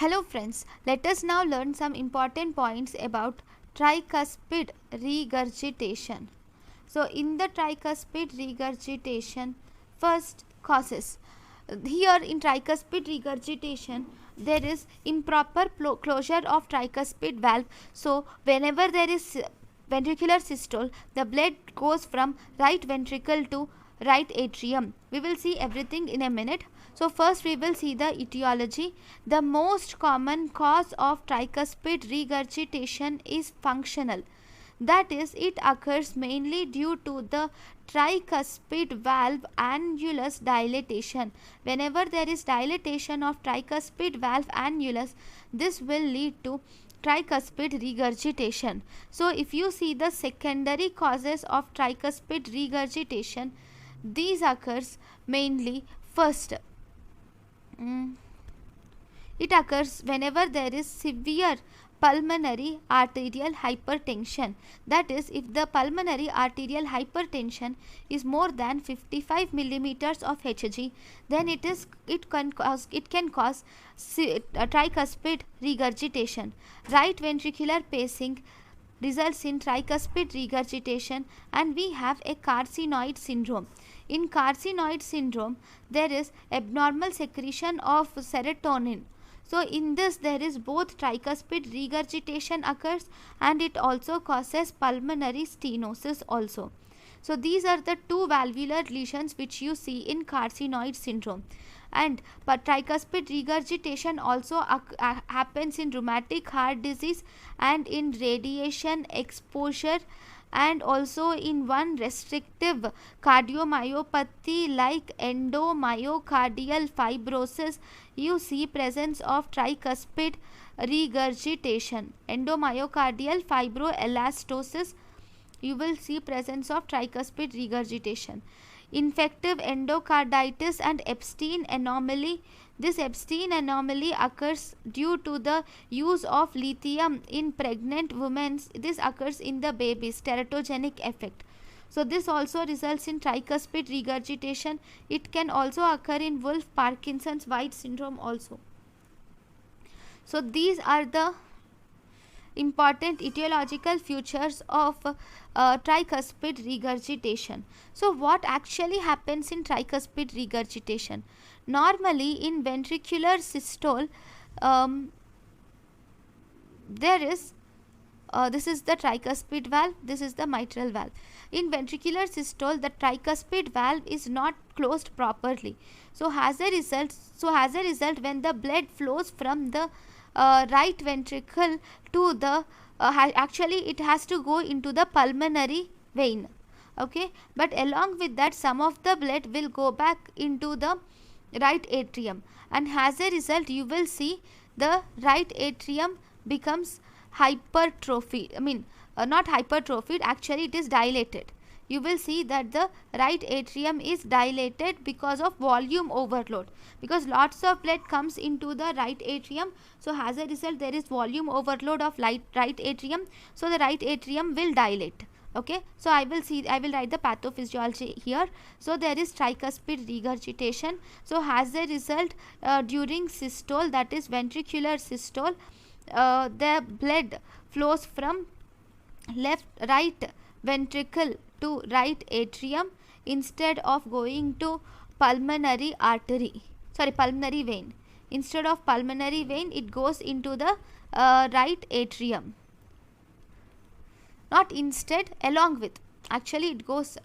Hello friends, let us now learn some important points about tricuspid regurgitation. So in the tricuspid regurgitation, first causes. Here in tricuspid regurgitation, there is improper closure of tricuspid valve. So whenever there is ventricular systole, the blood goes from right ventricle to right atrium. We will see everything in a minute. So first we will see the etiology. The most common cause of tricuspid regurgitation is functional. That is, it occurs mainly due to the tricuspid valve annulus dilatation. Whenever there is dilatation of tricuspid valve annulus, this will lead to tricuspid regurgitation. So if you see the secondary causes of tricuspid regurgitation, these occurs mainly first. It occurs whenever there is severe pulmonary arterial hypertension. That is, if the pulmonary arterial hypertension is more than 55 millimeters of Hg, then it can cause tricuspid regurgitation. Right ventricular pacing results in tricuspid regurgitation, and we have a carcinoid syndrome. In carcinoid syndrome, there is abnormal secretion of serotonin. So in this, there is both tricuspid regurgitation occurs, and it also causes pulmonary stenosis also. So these are the two valvular lesions which you see in carcinoid syndrome. And but tricuspid regurgitation also happens in rheumatic heart disease and in radiation exposure, and also in one restrictive cardiomyopathy like endomyocardial fibrosis, you see presence of tricuspid regurgitation. Endomyocardial fibroelastosis, you will see presence of tricuspid regurgitation. Infective endocarditis and Epstein anomaly. This Epstein anomaly occurs due to the use of lithium in pregnant women. This occurs in the babies, teratogenic effect. So this also results in tricuspid regurgitation. It can also occur in Wolff-Parkinson's-White syndrome also. So these are the important etiological features of tricuspid regurgitation. So what actually happens in tricuspid regurgitation? Normally in ventricular systole, there is this is the tricuspid valve, this is the mitral valve. In ventricular systole, the tricuspid valve is not closed properly. So as a result, when the blood flows from the right ventricle to the actually it has to go into the pulmonary vein, okay, but along with that some of the blood will go back into the right atrium, and as a result you will see the right atrium becomes hypertrophied. Not hypertrophied, actually it is dilated. You will see that the right atrium is dilated because of volume overload, because lots of blood comes into the right atrium. So as a result there is volume overload of right atrium, so the right atrium will dilate. Okay, so I will write the pathophysiology here. So there is tricuspid regurgitation. So as a result, during systole, that is ventricular systole, the blood flows from right ventricle to right atrium instead of going to pulmonary vein. Instead of pulmonary vein, it goes into the right atrium. Not instead, along with. Actually it goes,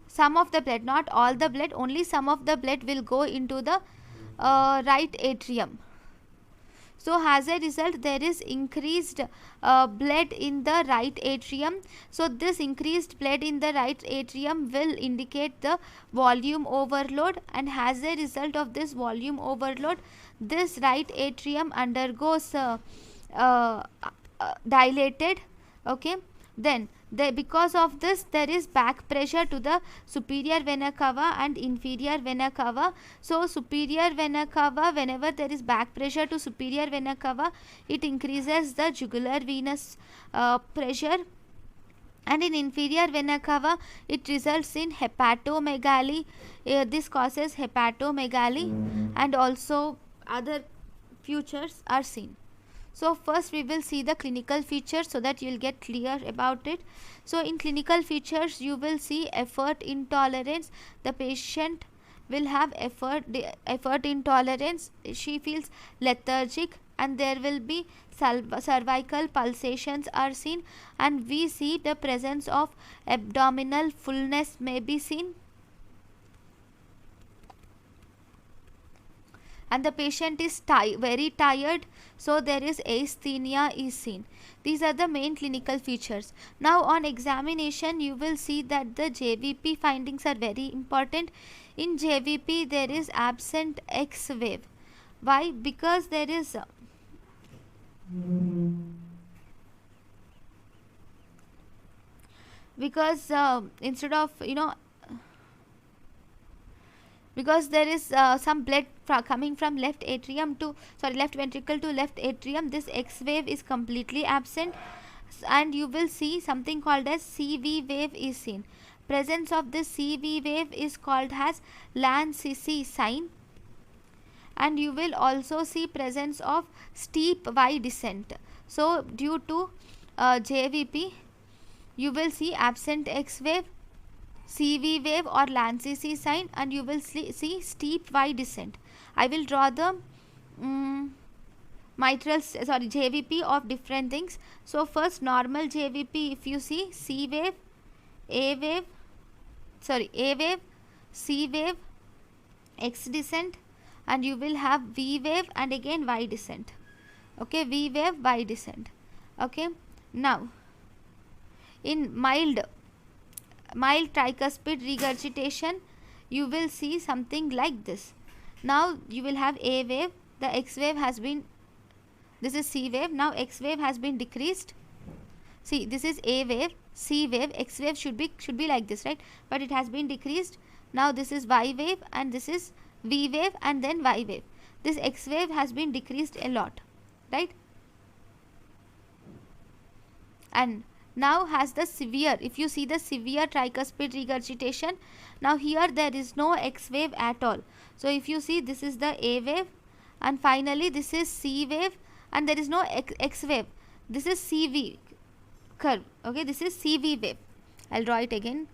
some of the blood, not all the blood, only some of the blood will go into the right atrium. So as a result there is increased blood in the right atrium. So this increased blood in the right atrium will indicate the volume overload, and as a result of this volume overload, this right atrium undergoes dilated. Okay, then because of this there is back pressure to the superior vena cava and inferior vena cava. So superior vena cava, whenever there is back pressure to superior vena cava, it increases the jugular venous pressure, and in inferior vena cava it results in hepatomegaly. This causes hepatomegaly, and also other features are seen. So first we will see the clinical features so that you will get clear about it. So in clinical features you will see effort intolerance. The patient will have effort intolerance. She feels lethargic and there will be cervical pulsations are seen, and we see the presence of abdominal fullness may be seen, and the patient is very tired, so there is asthenia is seen. These are the main clinical features. Now on examination you will see that the JVP findings are very important. In JVP there is absent X wave. Why? Because there is instead of because there is some blood coming from left ventricle to left atrium, this X wave is completely absent, and you will see something called as CV wave is seen. Presence of this CV wave is called as Lanzisi sign, and you will also see presence of steep Y descent. So due to JVP you will see absent X wave, CV wave or Lanzisi sign, and you will see steep Y descent. I will draw the JVP of different things. So first normal JVP, if you see C wave, A wave, C wave, X descent, and you will have V wave and again Y descent. Okay, V wave, Y descent. Okay, now in mild tricuspid regurgitation you will see something like this. Now you will have A wave, the X wave has been, this is C wave, now X wave has been decreased. See, this is A wave, C wave, X wave should be like this, right? But it has been decreased. Now this is Y wave and this is V wave and then Y wave. This X wave has been decreased a lot, right? And now has the severe, if you see the severe tricuspid regurgitation, now here there is no X wave at all. So if you see, this is the A wave and finally this is C wave and there is no X wave. This is CV curve. Okay, this is CV wave. I'll draw it again.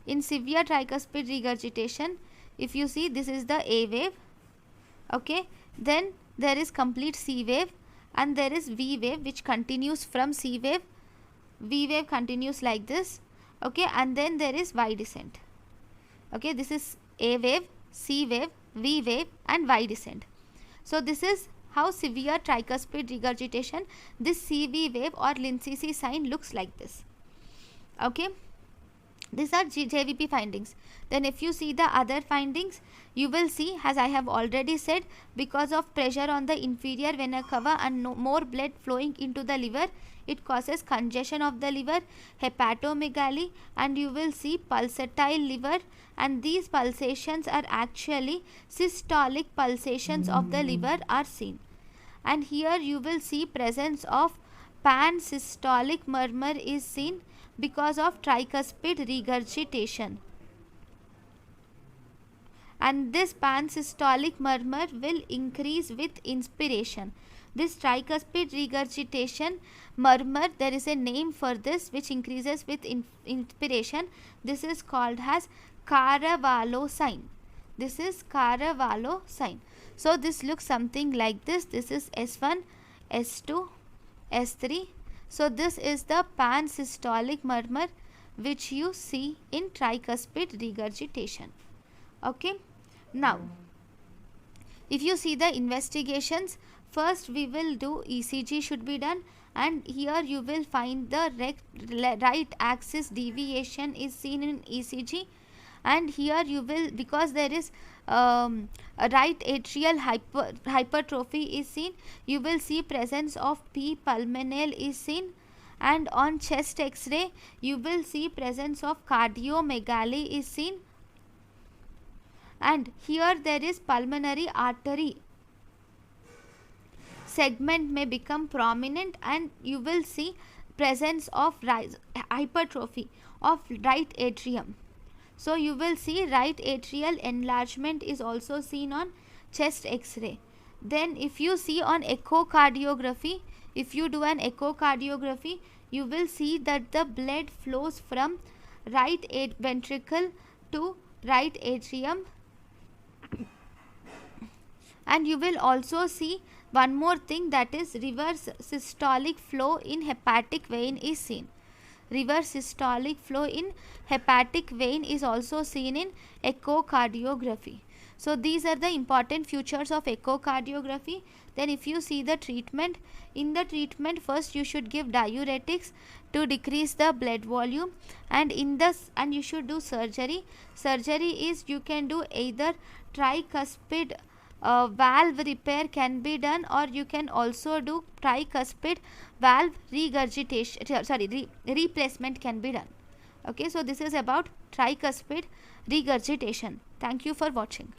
In severe tricuspid regurgitation, if you see, this is the A wave. Okay, then there is complete C wave and there is V wave which continues from C wave. V wave continues like this. Okay, and then there is Y descent. Okay, this is A wave, C wave, V wave and Y descent. So this is how severe tricuspid regurgitation, this CV wave or Lanzisi sign looks like this. Okay, these are JVP findings. Then if you see the other findings, you will see, as I have already said, because of pressure on the inferior vena cava and more blood flowing into the liver, it causes congestion of the liver, hepatomegaly, and you will see pulsatile liver, and these pulsations are actually systolic pulsations of the liver are seen. And here you will see presence of pansystolic murmur is seen because of tricuspid regurgitation. And this pansystolic murmur will increase with inspiration. This tricuspid regurgitation murmur, there is a name for this which increases with inspiration. This is called as Caravalo sign. This is Caravalo sign. So this looks something like this. This is S1, S2, S3. So this is the pansystolic murmur which you see in tricuspid regurgitation. Okay. Now, if you see the investigations, first we will do ECG should be done, and here you will find the right axis deviation is seen in ECG, and here you will, because there is a right atrial hypertrophy is seen, you will see presence of P pulmonale is seen, and on chest X-ray you will see presence of cardiomegaly is seen, and here there is pulmonary artery segment may become prominent, and you will see presence of hypertrophy of right atrium. So you will see right atrial enlargement is also seen on chest X-ray. Then if you see on echocardiography, if you do an echocardiography, you will see that the blood flows from right ventricle to right atrium, and you will also see one more thing, that is reverse systolic flow in hepatic vein is seen. Reverse systolic flow in hepatic vein is also seen in echocardiography. So these are the important features of echocardiography. Then if you see the treatment, in the treatment first you should give diuretics to decrease the blood volume, and you should do surgery. Surgery is, you can do either tricuspid valve repair can be done, or you can also do tricuspid valve regurgitation, replacement can be done. Okay, so this is about tricuspid regurgitation. Thank you for watching.